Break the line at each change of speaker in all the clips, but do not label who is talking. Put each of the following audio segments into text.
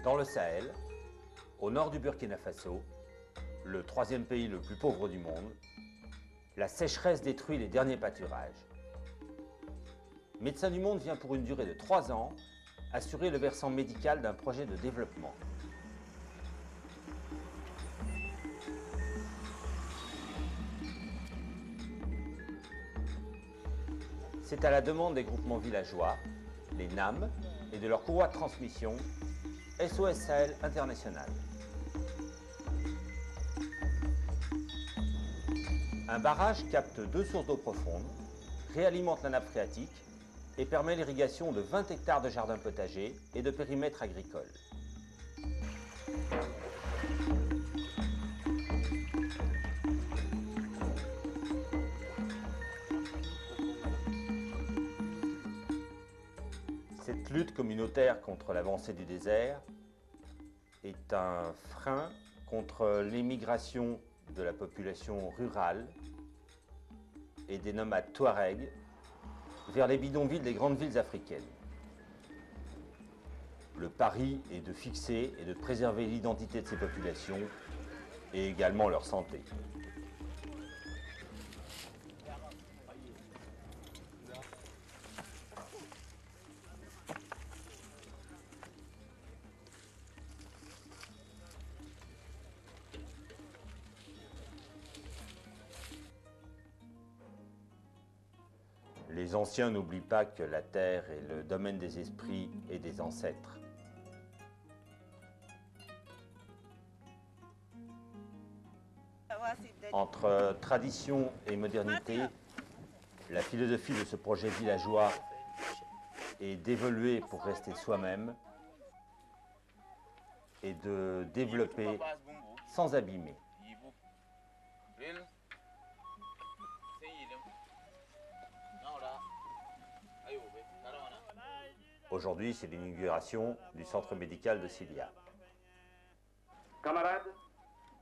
Dans le Sahel, au nord du Burkina Faso, le troisième pays le plus pauvre du monde, la sécheresse détruit les derniers pâturages. Médecins du Monde vient pour une durée de 3 ans assurer le versant médical d'un projet de développement. C'est à la demande des groupements villageois, les NAM, et de leur courroie de transmission, SOS Sahel International. Un barrage capte 2 sources d'eau profonde, réalimente la nappe phréatique et permet l'irrigation de 20 hectares de jardins potagers et de périmètres agricoles. Cette lutte communautaire contre l'avancée du désert est un frein contre l'émigration de la population rurale et des nomades touaregs vers les bidonvilles des grandes villes africaines. Le pari est de fixer et de préserver l'identité de ces populations et également leur santé. Les anciens n'oublient pas que la terre est le domaine des esprits et des ancêtres. Entre tradition et modernité, la philosophie de ce projet villageois est d'évoluer pour rester soi-même et de développer sans abîmer. Aujourd'hui, c'est l'inauguration du centre médical de Silia.
Camarades,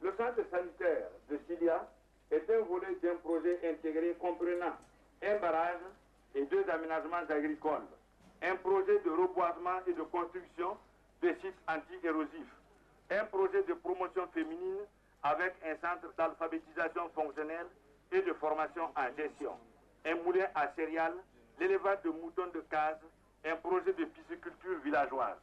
le centre sanitaire de Silia est un volet d'un projet intégré comprenant un barrage et 2 aménagements agricoles, un projet de reboisement et de construction de sites anti-érosifs, un projet de promotion féminine avec un centre d'alphabétisation fonctionnelle et de formation en gestion, un moulin à céréales, l'élevage de moutons de case, un projet de pisciculture villageoise.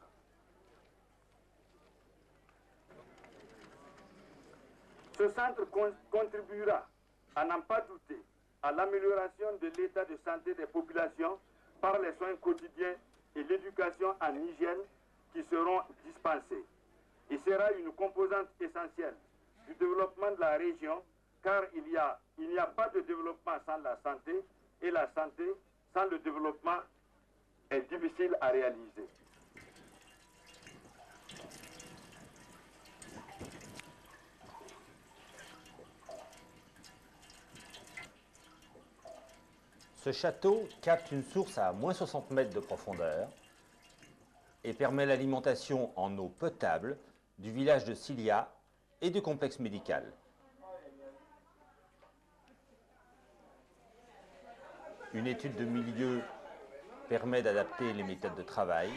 Ce centre contribuera, à n'en pas douter, à l'amélioration de l'état de santé des populations par les soins quotidiens et l'éducation en hygiène qui seront dispensés. Il sera une composante essentielle du développement de la région, car il n'y a pas de développement sans la santé, et la santé sans le développement est difficile à réaliser.
Ce château capte une source à moins 60 mètres de profondeur et permet l'alimentation en eau potable du village de Silia et du complexe médical. Une étude de milieu permet d'adapter les méthodes de travail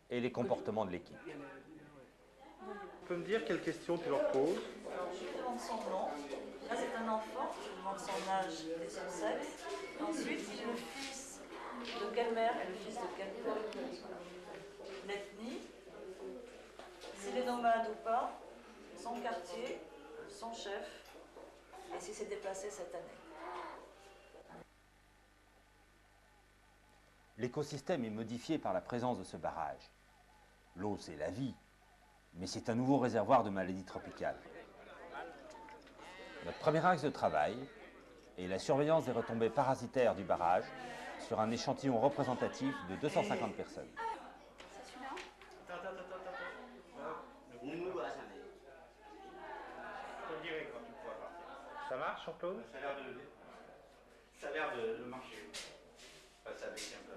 et les comportements de l'équipe.
Tu peux me dire quelles questions tu leur poses?
Je vous demande son nom. Là, c'est un enfant. Je vous demande son âge et son sexe. Ensuite, si le fils de quelle mère et le fils de quel père. L'ethnie. S'il est nomade ou pas. Son quartier. Son chef. Et si s'est déplacé cette année.
L'écosystème est modifié par la présence de ce barrage. L'eau, c'est la vie, mais c'est un nouveau réservoir de maladies tropicales. Notre premier axe de travail est la surveillance des retombées parasitaires du barrage sur un échantillon représentatif de 250 personnes.
C'est celui-là?
Ça marche, Jean-Claude?
Ça a l'air de marcher. Enfin, ça baisse un peu.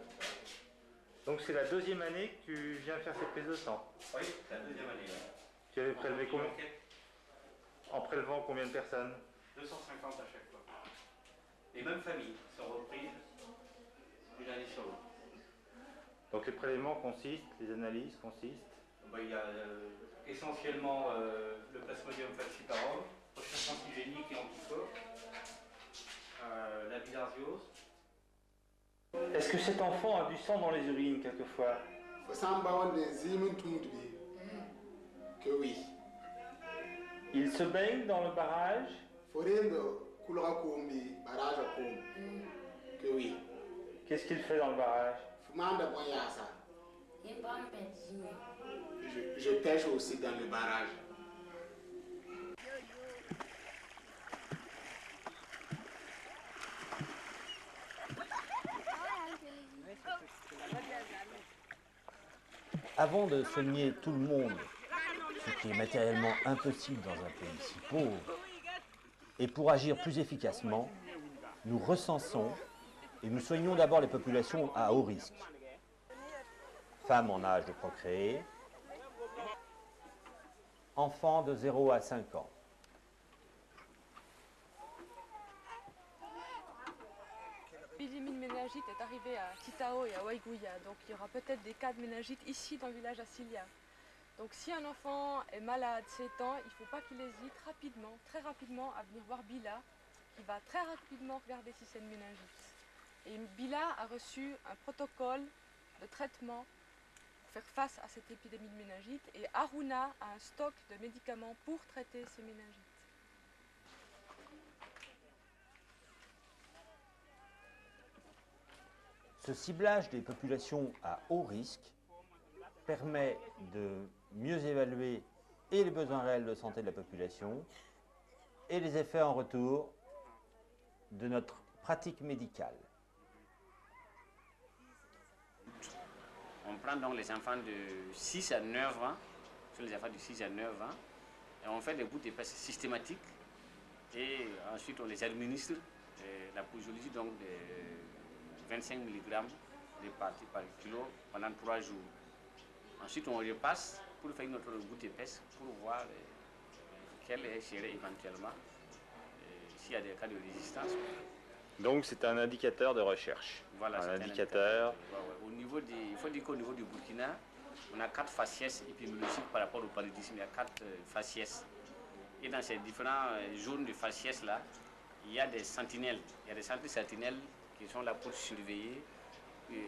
Donc c'est la 2e année que tu viens faire cette prise de sang.
Oui, c'est la 2e année.
Tu avais prélevé combien? En prélevant combien de personnes?
250 à chaque fois. Les mêmes familles sont reprises une année sur l'autre.
Donc les prélèvements consistent, les analyses consistent?
Il y a essentiellement le Plasmodium falciparum, recherche antigénique et anticorps, la bilharziose.
Est-ce que cet enfant a du sang dans les urines quelquefois?
Que oui.
Il se baigne dans le barrage?
Que oui.
Qu'est-ce qu'il fait dans le barrage?
Je pêche aussi dans le barrage.
Avant de soigner tout le monde, ce qui est matériellement impossible dans un pays si pauvre, et pour agir plus efficacement, nous recensons et nous soignons d'abord les populations à haut risque. Femmes en âge de procréer, enfants de 0 à 5 ans.
L'épidémie de méningite est arrivée à Kitao et à Waiguya, donc il y aura peut-être des cas de méningite ici dans le village à Silia. Donc si un enfant est malade, 7 ans, il ne faut pas qu'il hésite rapidement, très rapidement à venir voir Bila, qui va très rapidement regarder si c'est une méningite. Et Bila a reçu un protocole de traitement pour faire face à cette épidémie de méningite et Aruna a un stock de médicaments pour traiter ces méningites.
Ce ciblage des populations à haut risque permet de mieux évaluer et les besoins réels de santé de la population et les effets en retour de notre pratique médicale.
On prend donc les enfants de 6 à 9 ans, sur les enfants de 6 à 9 ans, et on fait des gouttes épaisses systématiques et ensuite on les administre la posologie donc de 25 mg de parties par kilo pendant 3 jours. Ensuite, on repasse pour faire notre goutte épaisse pour voir quelle est gérée éventuellement s'il y a des cas de résistance.
Donc c'est un indicateur de recherche.
Voilà,
un indicateur.
Au niveau il faut dire qu'au niveau du Burkina, on a 4 faciès épidémiologiques par rapport au paludisme. Il y a 4 faciès. Et dans ces différents zones de faciès là, il y a des sentinelles. Il y a des centres sentinelles qui sont là pour surveiller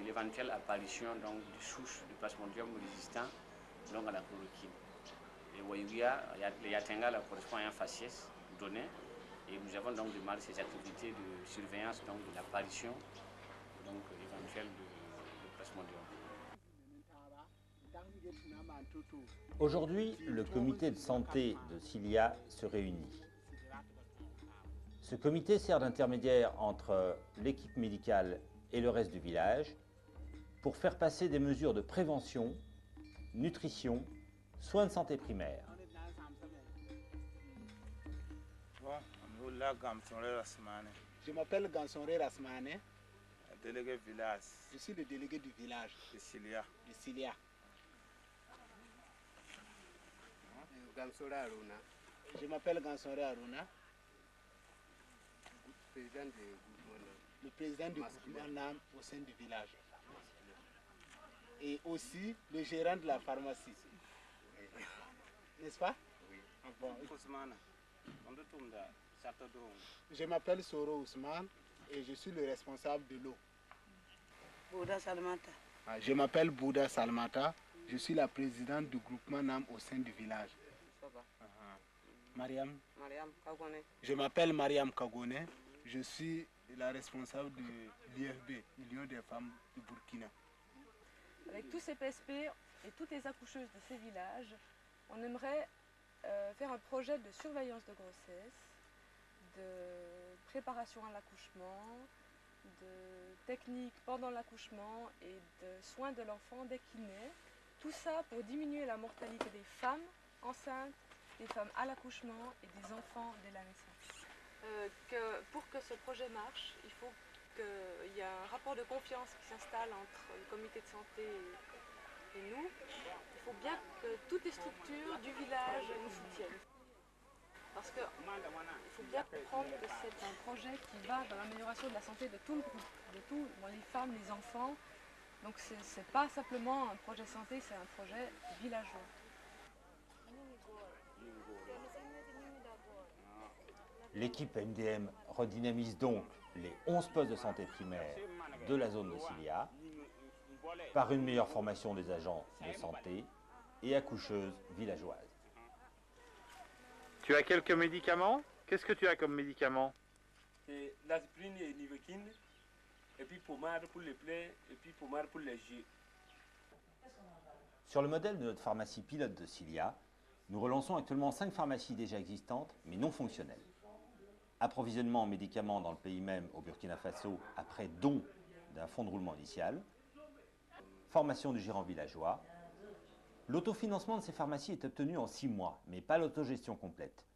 l'éventuelle apparition donc, de souches de plasmodium résistant donc, à la chloroquine. Et Waïouya, le Yatenga correspond à un faciès donné et nous avons donc démarré ces activités de surveillance donc, de l'apparition donc, éventuelle de plasmodium.
Aujourd'hui, le comité de santé de Silia se réunit. Ce comité sert d'intermédiaire entre l'équipe médicale et le reste du village pour faire passer des mesures de prévention, nutrition, soins de santé primaire.
Je m'appelle Gansonre Rasmane.
Délégué village.
Je suis le délégué du village
De Silia.
de Silia. Je m'appelle Gansonre Aruna. Le président du gouvernement au sein du village. Et aussi le gérant de la pharmacie. N'est-ce pas? Oui. Ah bon. Je m'appelle Soro Ousmane et je suis le responsable de l'eau.
Bouddha Salmata.
Je m'appelle Bouddha Salmata. Je suis la présidente du groupement NAM au sein du village. Mariam.
Kagone.
Je m'appelle Mariam Kagone. Je suis la responsable de l'IFB, l'Union des femmes du Burkina.
Avec tous ces PSP et toutes les accoucheuses de ces villages, on aimerait faire un projet de surveillance de grossesse, de préparation à l'accouchement, de techniques pendant l'accouchement et de soins de l'enfant dès qu'il naît. Tout ça pour diminuer la mortalité des femmes enceintes, des femmes à l'accouchement et des enfants dès la naissance. Pour que ce projet marche, il faut qu'il y ait un rapport de confiance qui s'installe entre le comité de santé et nous. Il faut bien que toutes les structures du village nous soutiennent. Parce qu'il faut bien comprendre que c'est un projet qui va dans l'amélioration de la santé de tout le groupe, de tous, les femmes, les enfants Donc c'est pas simplement un projet santé, c'est un projet villageois.
L'équipe MDM redynamise donc les 11 postes de santé primaire de la zone de Cilia par une meilleure formation des agents de santé et accoucheuses villageoises.
Tu as quelques médicaments? Qu'est-ce que tu as comme médicaments?
L'aspirine et l'ivermectine, et puis pommade pour les plaies, et puis pommade pour les yeux.
Sur le modèle de notre pharmacie pilote de Cilia, nous relançons actuellement 5 pharmacies déjà existantes mais non fonctionnelles. Approvisionnement en médicaments dans le pays même au Burkina Faso après don d'un fonds de roulement initial, formation du gérant villageois. L'autofinancement de ces pharmacies est obtenu en 6 mois, mais pas l'autogestion complète.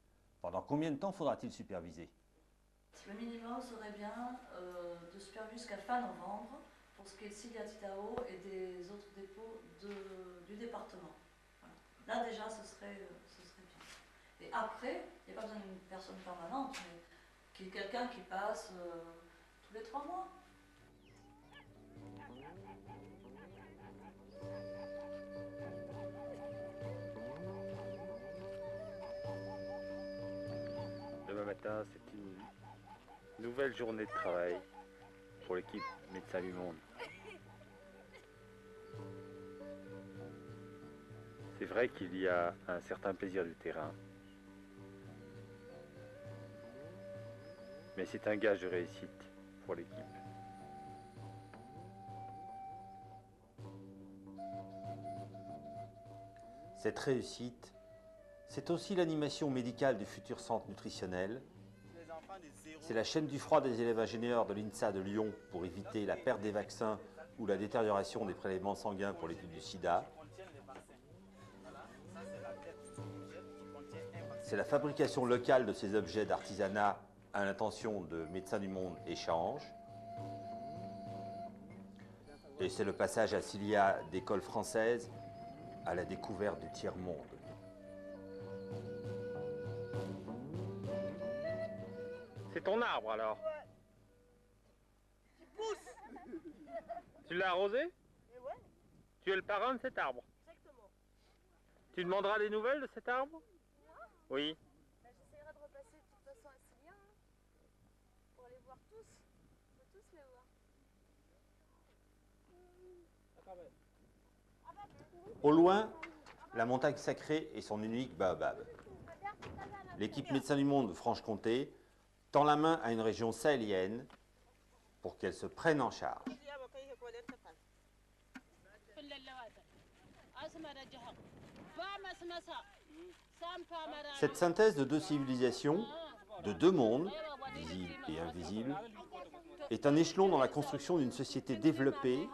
Pendant combien de temps faudra-t-il superviser?
Le minimum serait bien de superviser jusqu'à fin novembre pour ce qui est de Cilia Titao et des autres dépôts du département. Voilà. Là déjà ce serait bien. Et après, il n'y a pas besoin d'une personne permanente, mais qu'il y ait quelqu'un qui passe tous les 3 mois.
Demain matin, c'est une nouvelle journée de travail pour l'équipe Médecins du Monde. C'est vrai qu'il y a un certain plaisir du terrain, mais c'est un gage de réussite pour l'équipe.
Cette réussite, c'est aussi l'animation médicale du futur centre nutritionnel. C'est la chaîne du froid des élèves ingénieurs de l'INSA de Lyon pour éviter la perte des vaccins ou la détérioration des prélèvements sanguins pour l'étude du sida. C'est la fabrication locale de ces objets d'artisanat à l'intention de Médecins du Monde Échange. Et c'est le passage à Cilia d'écoles françaises à la découverte du tiers-monde.
C'est ton arbre alors?
Il pousse.
Tu l'as arrosé?
Ouais.
Tu es le parrain de cet arbre?
Exactement.
Tu demanderas des nouvelles de cet arbre? Oui.
J'essaierai de repasser de toute façon à Cilia pour les voir tous. On peut tous les voir.
Au loin, la montagne sacrée et son unique baobab. L'équipe Médecins du Monde de Franche-Comté tend la main à une région sahélienne pour qu'elle se prenne en charge. Cette synthèse de deux civilisations, de deux mondes, visibles et invisibles, est un échelon dans la construction d'une société développée,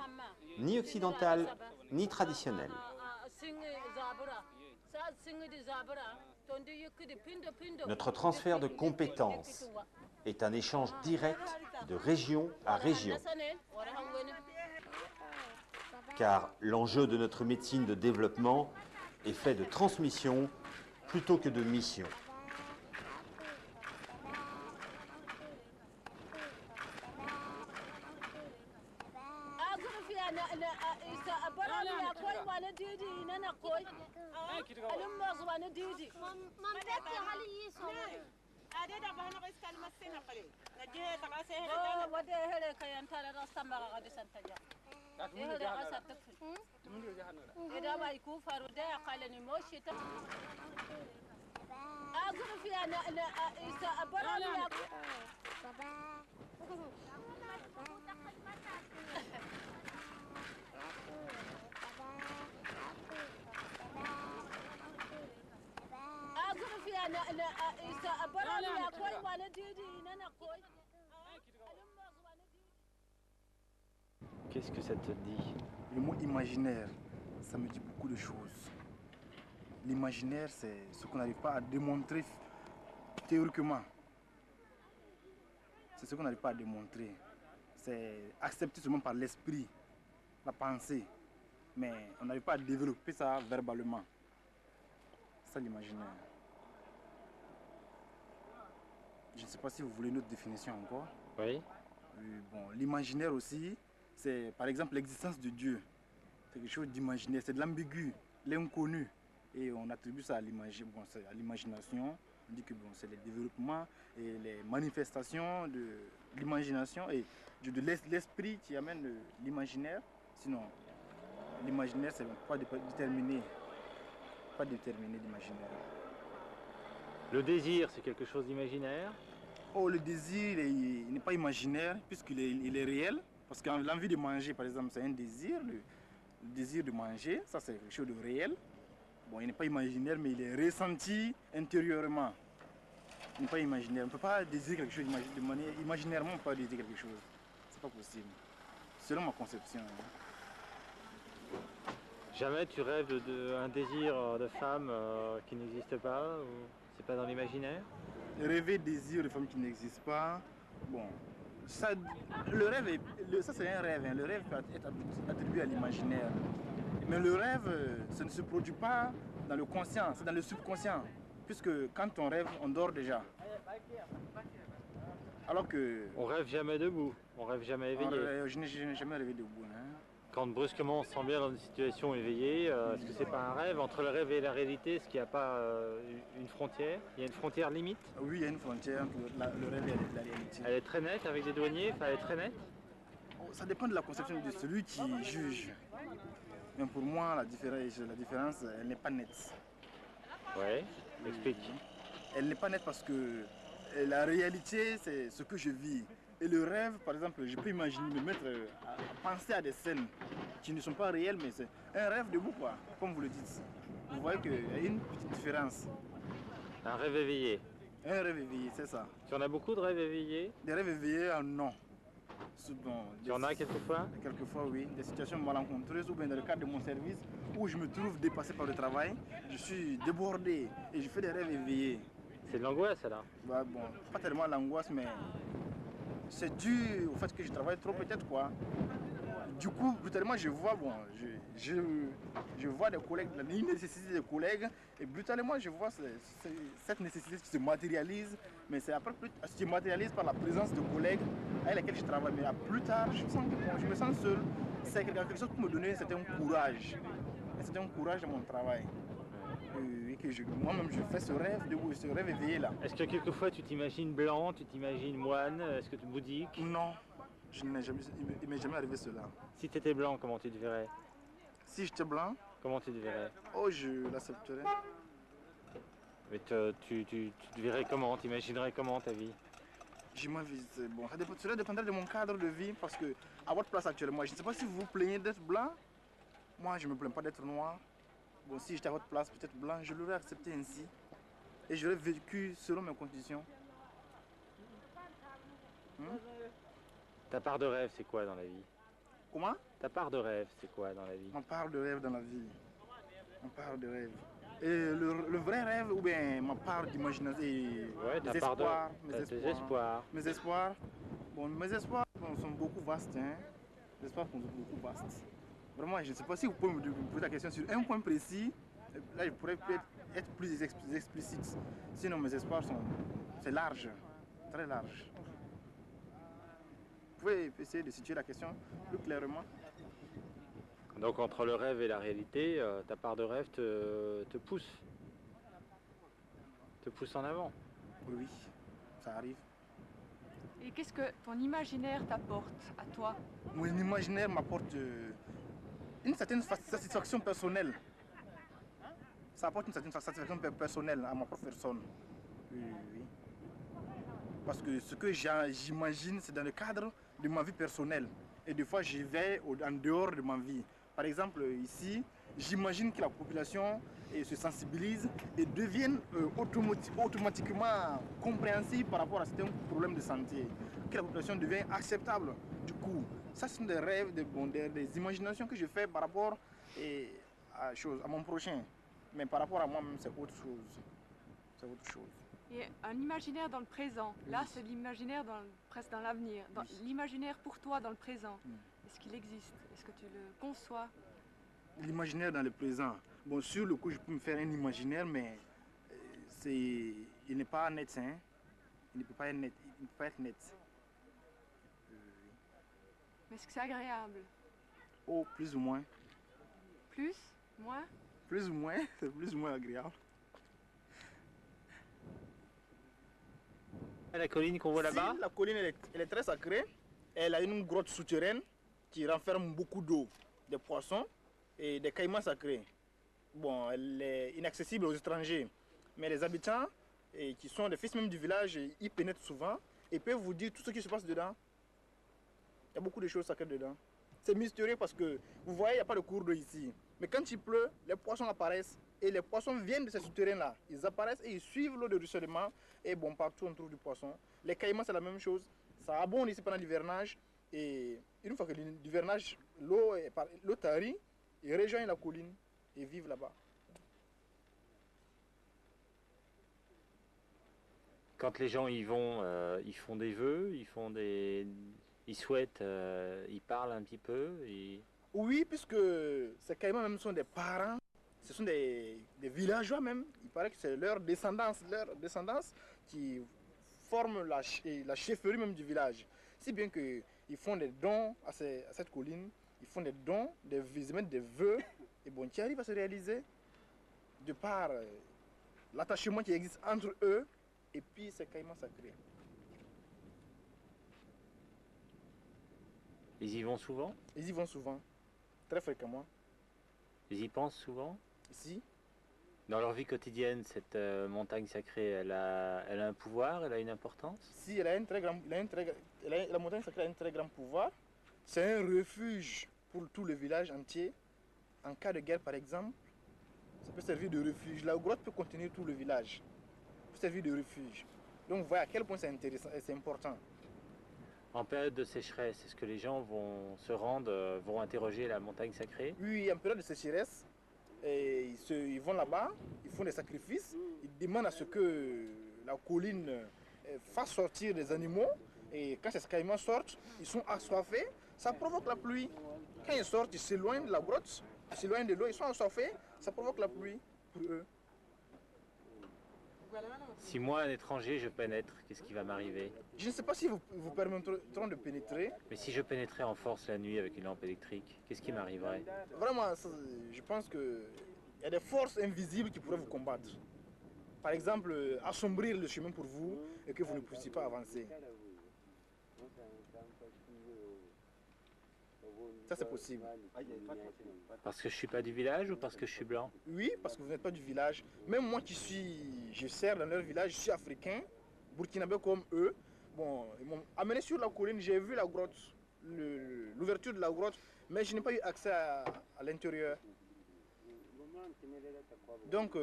ni occidentale, ni traditionnelle. Notre transfert de compétences est un échange direct de région à région. Car l'enjeu de notre médecine de développement est fait de transmission plutôt que de mission.
Qu'est-ce que ça te dit?
Le mot imaginaire, ça me dit beaucoup de choses. L'imaginaire, c'est ce qu'on n'arrive pas à démontrer théoriquement. C'est ce qu'on n'arrive pas à démontrer. C'est accepté seulement par l'esprit, la pensée. Mais on n'arrive pas à développer ça verbalement. C'est ça l'imaginaire. Je ne sais pas si vous voulez une autre définition encore.
Oui.
Bon, l'imaginaire aussi, c'est par exemple l'existence de Dieu. C'est quelque chose d'imaginaire, c'est de l'ambigu, l'inconnu. Et on attribue ça à l'imagination. On dit que bon, c'est le développement et les manifestations de l'imagination et de l'esprit qui amène l'imaginaire. Sinon, l'imaginaire, c'est pas déterminé. Pas déterminé l'imaginaire.
Le désir, c'est quelque chose d'imaginaire?
Oh, le désir, il n'est pas imaginaire puisqu'il est réel. Parce que l'envie de manger, par exemple, c'est un désir. Le désir de manger, ça c'est quelque chose de réel. Bon, il n'est pas imaginaire, mais il est ressenti intérieurement. Il n'est pas imaginaire. On ne peut pas désirer quelque chose de manière imaginairement, on peut pas désirer quelque chose. C'est pas possible. Selon ma conception.
Jamais tu rêves d'un désir de femme qui n'existe pas, ou c'est pas dans l'imaginaire?
Rêver désir de femme qui n'existe pas, bon, ça, le rêve, ça c'est un rêve, hein. Le rêve peut être attribué à l'imaginaire. Mais le rêve, ça ne se produit pas dans le conscient, c'est dans le subconscient. Puisque quand on rêve, on dort déjà. Alors que...
On rêve jamais debout, on rêve jamais éveillé.
Je n'ai jamais rêvé debout. Hein.
Quand brusquement on se sent bien dans une situation éveillée, est-ce que c'est pas un rêve? Entre le rêve et la réalité, est-ce qu'il n'y a pas une frontière? Il y a une frontière limite?
Oui, il y a une frontière entre le rêve et la réalité.
Elle est très nette avec des douaniers? Elle est très nette?
Ça dépend de la conception de celui qui juge. Mais pour moi, la différence, elle n'est pas nette.
Ouais, explique.
Elle n'est pas nette parce que la réalité, c'est ce que je vis. Et le rêve, par exemple, je peux imaginer me mettre à penser à des scènes qui ne sont pas réelles, mais c'est un rêve debout, quoi, comme vous le dites. Vous voyez qu'il y a une petite différence.
Un rêve éveillé?
Un rêve éveillé, c'est ça.
Tu en as beaucoup de rêves éveillés?
Des rêves éveillés, non.
Bon, tu en as quelquefois?
Quelquefois, oui. Des situations malencontreuses ou bien dans le cadre de mon service où je me trouve dépassé par le travail, je suis débordé et je fais des rêves éveillés.
C'est de l'angoisse, alors?
Bah, bon, pas tellement l'angoisse, mais c'est dû au fait que je travaille trop, peut-être, quoi. Du coup, brutalement, je vois, bon, je vois des collègues, la nécessité des collègues, et brutalement, je vois cette nécessité qui se matérialise, mais c'est après ce qui se matérialise par la présence de collègues avec lesquels je travaille. Mais plus tard, je sens que bon, je me sens seul. C'est quelque chose pour me donner un certain courage. Un certain courage dans mon travail. Et que moi-même, je fais ce rêve éveillé là.
Est-ce que quelquefois tu t'imagines blanc, tu t'imagines moine, est-ce que tu es bouddhique?
Non, il ne m'est jamais arrivé cela.
Si tu étais blanc, comment tu te verrais?
Si j'étais blanc?
Comment tu te verrais?
Oh, je l'accepterais.
Mais tu te verrais comment? T'imaginerais comment ta vie?
Bon, cela dépendrait de mon cadre de vie parce que à votre place actuellement, je ne sais pas si vous vous plaignez d'être blanc. Moi, je ne me plains pas d'être noir. Bon, si j'étais à votre place, peut-être blanc, je l'aurais accepté ainsi. Et j'aurais vécu selon mes conditions.
Ta part de rêve, c'est quoi dans la vie?
Comment?
Ta part de rêve, c'est quoi dans la vie?
Ma part de rêve dans la vie. Ma part de rêve. Et le vrai rêve, ou bien ma part d'imagination,
ouais,
mes espoirs,
mes espoirs.
Bon, mes espoirs sont beaucoup vastes. Hein. Les espoirs sont beaucoup vastes. Vraiment, je ne sais pas si vous pouvez me poser la question sur un point précis. Là, je pourrais être plus explicite. Sinon, mes espoirs c'est large, très large. Vous pouvez essayer de situer la question plus clairement?
Donc entre le rêve et la réalité, ta part de rêve te pousse en avant.
Oui, ça arrive.
Et qu'est-ce que ton imaginaire t'apporte à toi?
Mon imaginaire m'apporte une certaine satisfaction personnelle. Ça apporte une certaine satisfaction personnelle à ma propre personne. Oui, oui. Parce que ce que j'imagine, c'est dans le cadre de ma vie personnelle. Et des fois, j'y vais en dehors de ma vie. Par exemple, ici, j'imagine que la population se sensibilise et devienne automatiquement compréhensive par rapport à certains problèmes de santé. Que la population devient acceptable. Du coup, ça, ce sont des rêves, des imaginations que je fais par rapport à mon prochain. Mais par rapport à moi-même, c'est autre chose. C'est autre chose.
Et un imaginaire dans le présent. Là, c'est l'imaginaire presque dans l'avenir. L'imaginaire pour toi dans le présent. Est-ce qu'il existe? Est-ce que tu le conçois?
L'imaginaire dans le présent. Bon, sur le coup, je peux me faire un imaginaire, mais il n'est pas net. Hein? Il ne peut pas être net. Il ne peut pas être net.
Mais est-ce que c'est agréable?
Oh, plus ou moins.
Plus? Moins?
Plus ou moins, c'est plus ou moins agréable.
La colline qu'on voit là-bas?
Si, la colline elle est très sacrée. Elle a une grotte souterraine qui renferme beaucoup d'eau, des poissons et des caïmans sacrés. Bon, elle est inaccessible aux étrangers, mais les habitants, qui sont des fils même du village, y pénètrent souvent et peuvent vous dire tout ce qui se passe dedans. Il y a beaucoup de choses sacrées dedans. C'est mystérieux parce que, vous voyez, il n'y a pas de cours d'eau ici. Mais quand il pleut, les poissons apparaissent et les poissons viennent de ces souterrains-là. Ils apparaissent et ils suivent l'eau de ruissellement et bon, partout on trouve du poisson. Les caïmans, c'est la même chose. Ça abonde ici pendant l'hivernage et une fois que l'hivernage, l'eau tarit, ils rejoignent la colline et vivent là-bas.
Quand les gens y vont, ils font des vœux, ils souhaitent, ils parlent un petit peu.
Oui, puisque ces caïmans même sont des parents, ce sont des villageois même. Il paraît que c'est leur descendance qui forment la chefferie même du village. Si bien qu'ils font des dons à cette colline, ils font des dons, ils émettent des vœux, et bon, qui arrivent à se réaliser de par l'attachement qui existe entre eux et puis ces caïmans sacrés.
Ils y vont souvent?
Ils y vont souvent, très fréquemment.
Ils y pensent souvent?
Si.
Dans leur vie quotidienne, cette montagne sacrée, elle a un pouvoir, elle a une importance?
Si, elle a la montagne sacrée a un très grand pouvoir. C'est un refuge pour tout le village entier. En cas de guerre, par exemple, ça peut servir de refuge. La grotte peut contenir tout le village. Ça peut servir de refuge. Donc, vous voyez à quel point c'est intéressant et c'est important.
En période de sécheresse, est-ce que les gens vont se rendre, vont interroger la montagne sacrée?
Oui, en période de sécheresse, ils vont là-bas, ils font des sacrifices, ils demandent à ce que la colline fasse sortir des animaux. Et quand ces caïmans sortent, ils sont assoiffés, ça provoque la pluie. Quand ils sortent, ils s'éloignent de la grotte, ils s'éloignent de l'eau, ils sont assoiffés, ça provoque la pluie pour eux.
Si moi, un étranger, je pénètre, qu'est-ce qui va m'arriver?
Je ne sais pas si vous permettront de pénétrer.
Mais si je pénétrais en force la nuit avec une lampe électrique, qu'est-ce qui m'arriverait?
Vraiment, je pense qu'il y a des forces invisibles qui pourraient vous combattre. Par exemple, assombrir le chemin pour vous et que vous ne puissiez pas avancer. Ça, c'est possible.
Parce que je ne suis pas du village ou parce que je suis blanc?
Oui, parce que vous n'êtes pas du village. Même moi je sers dans leur village, je suis africain, burkinabé comme eux. Bon, ils m'ont amené sur la colline, j'ai vu la grotte, l'ouverture de la grotte, mais je n'ai pas eu accès à l'intérieur. Donc,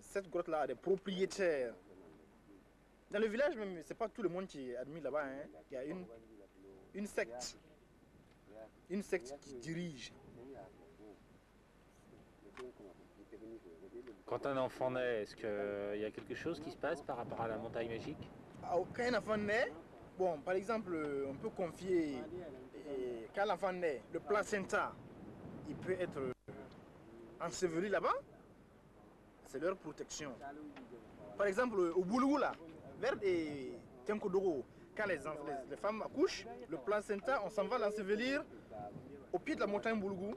cette grotte-là a des propriétaires. Dans le village même, c'est pas tout le monde qui est admis là-bas. Hein. Il y a une secte. Une secte qui dirige.
Quand un enfant naît, est-ce qu'il y a quelque chose qui se passe par rapport à la montagne magique?
Quand un enfant naît, bon, par exemple, on peut confier, quand l'enfant naît, le placenta, il peut être enseveli là-bas. C'est leur protection. Par exemple, au Boulou, là, vers des Tenkodoro, quand les femmes accouchent, le placenta, on s'en va l'ensevelir au pied de la montagne Boulgoum.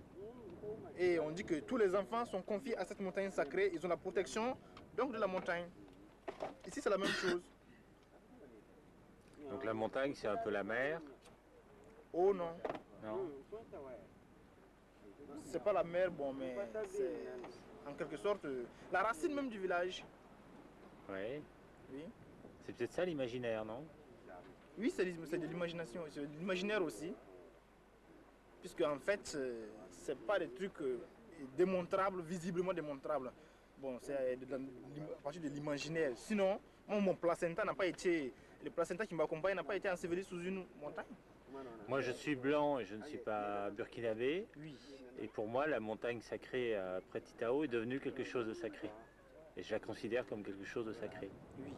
Et on dit que tous les enfants sont confiés à cette montagne sacrée, ils ont la protection donc de la montagne. Ici, c'est la même chose.
Donc la montagne, c'est un peu la mer?
Oh non.
Non.
C'est pas la mer, bon, mais c'est en quelque sorte la racine même du village.
Oui.
Oui.
C'est peut-être ça l'imaginaire, non?
Oui, c'est de l'imagination, c'est de l'imaginaire aussi. Puisque en fait, c'est pas des trucs démontrables, visiblement démontrables. Bon, c'est à partir de l'imaginaire. Sinon, moi, mon placenta n'a pas été, le placenta qui m'accompagne n'a pas été enseveli sous une montagne.
Moi, je suis blanc et je ne suis pas burkinabé.
Oui.
Et pour moi, la montagne sacrée près de Titao est devenue quelque chose de sacré. Et je la considère comme quelque chose de sacré.
Oui.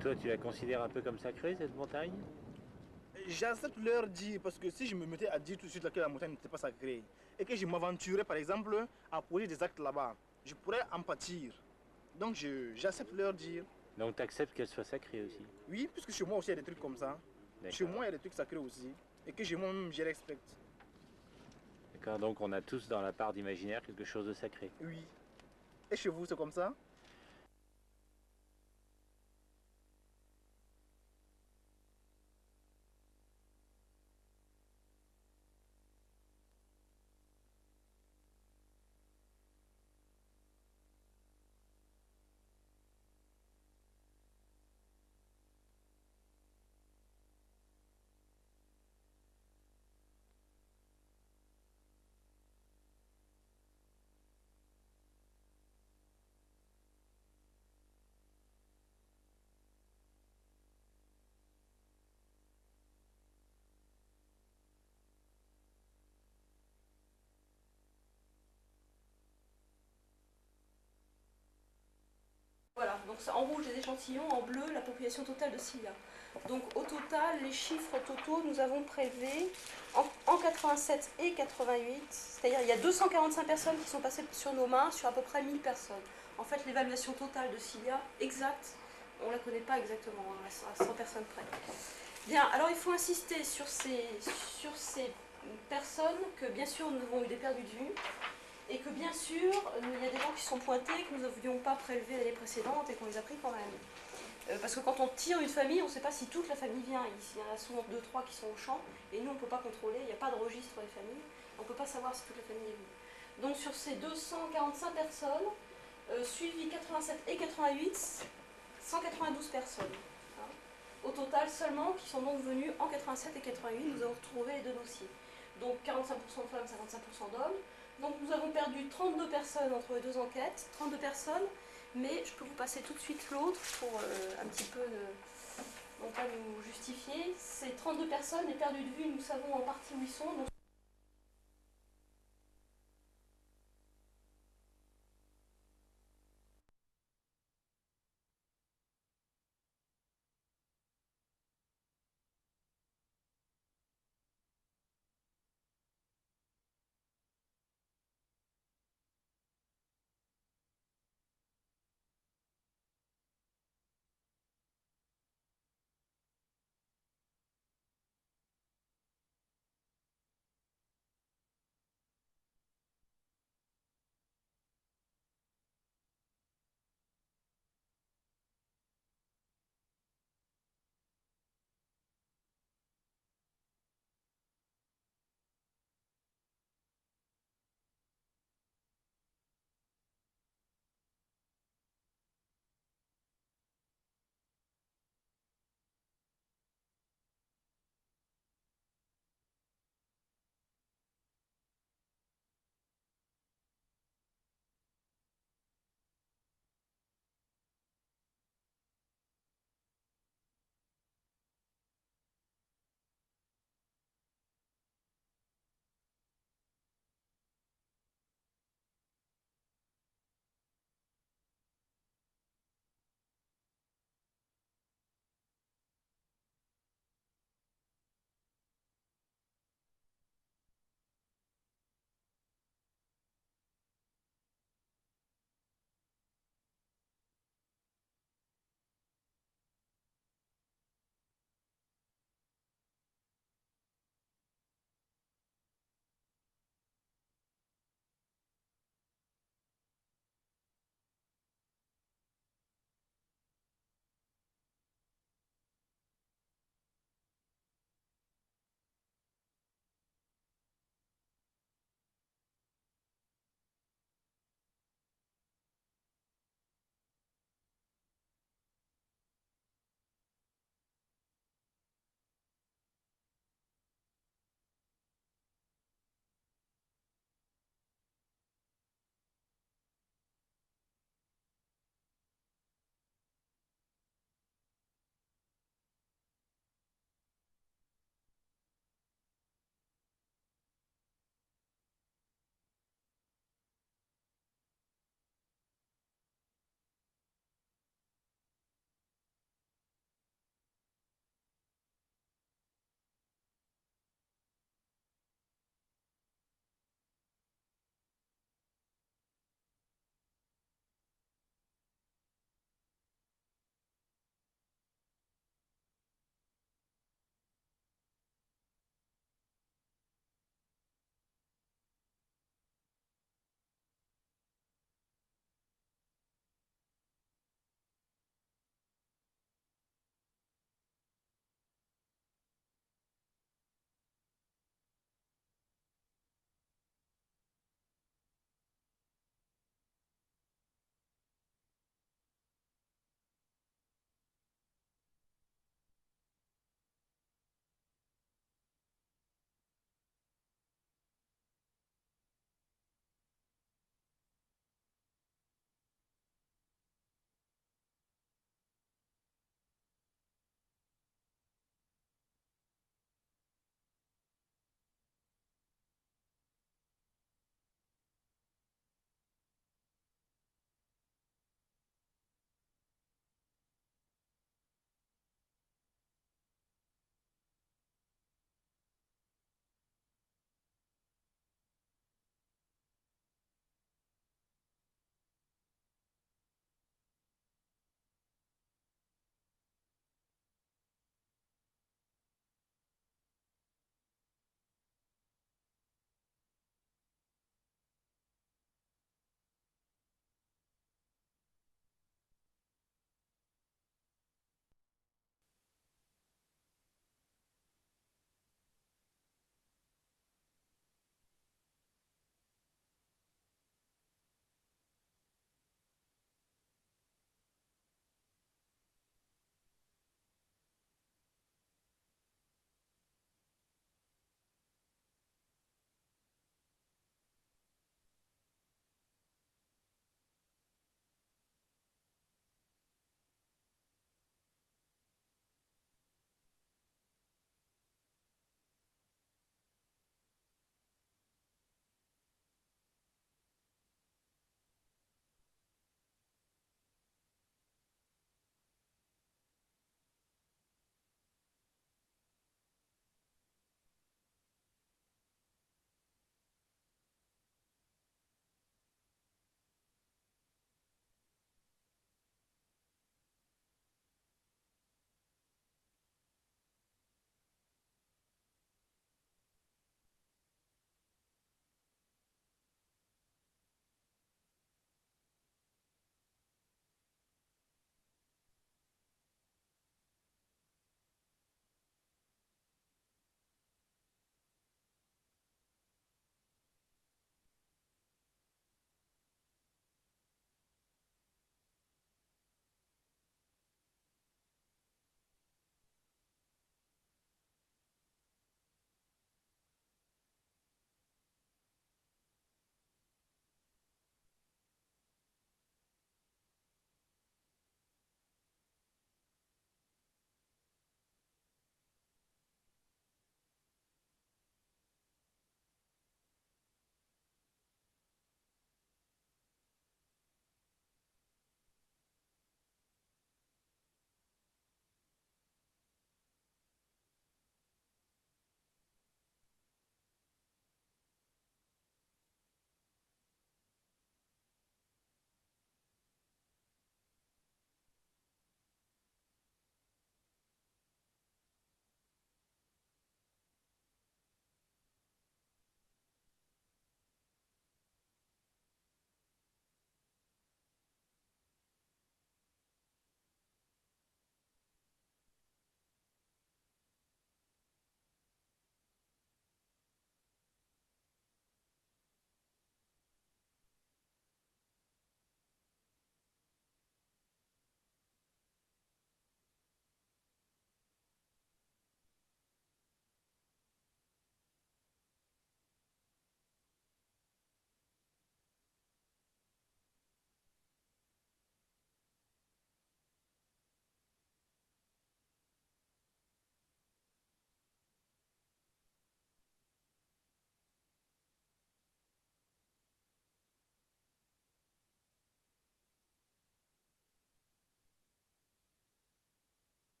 Toi, tu la considères un peu comme sacrée, cette montagne?
J'accepte leur dire, parce que si je me mettais à dire tout de suite que la montagne n'était pas sacrée, et que je m'aventurais par exemple à poser des actes là-bas, je pourrais en pâtir. Donc j'accepte leur dire.
Donc tu acceptes qu'elle soit sacrée aussi?
Oui, puisque chez moi aussi il y a des trucs comme ça. Chez moi il y a des trucs sacrés aussi. et que moi-même je respecte.
D'accord, donc on a tous dans la part d'imaginaire quelque chose de sacré.
Oui. Et chez vous, c'est comme ça?
Voilà, donc en rouge les échantillons, en bleu la population totale de Cilia. Donc au total, les chiffres totaux, nous avons prélevé en 87 et 88, c'est-à-dire il y a 245 personnes qui sont passées sur nos mains sur à peu près 1000 personnes. En fait, l'évaluation totale de Cilia, exacte, on ne la connaît pas exactement, à 100 personnes près. Bien, alors il faut insister sur ces personnes que bien sûr nous avons eu des perdus de vue, et que bien sûr, il y a des gens qui sont pointés, que nous n'avions pas prélevés l'année précédente et qu'on les a pris quand même. Parce que quand on tire une famille, on ne sait pas si toute la famille vient. Il y en a souvent 2-3 qui sont au champ, et nous on ne peut pas contrôler, il n'y a pas de registre des familles, on ne peut pas savoir si toute la famille est venue. Donc sur ces 245 personnes, suivies 87 et 88, 192 personnes. Hein. Au total seulement, qui sont donc venues en 87 et 88, nous avons retrouvé les deux dossiers. Donc 45% de femmes, 55% d'hommes. Donc nous avons perdu 32 personnes entre les deux enquêtes, 32 personnes, mais je peux vous passer tout de suite l'autre pour un petit peu non pas nous justifier. Ces 32 personnes, les perdus de vue, nous savons en partie où ils sont, donc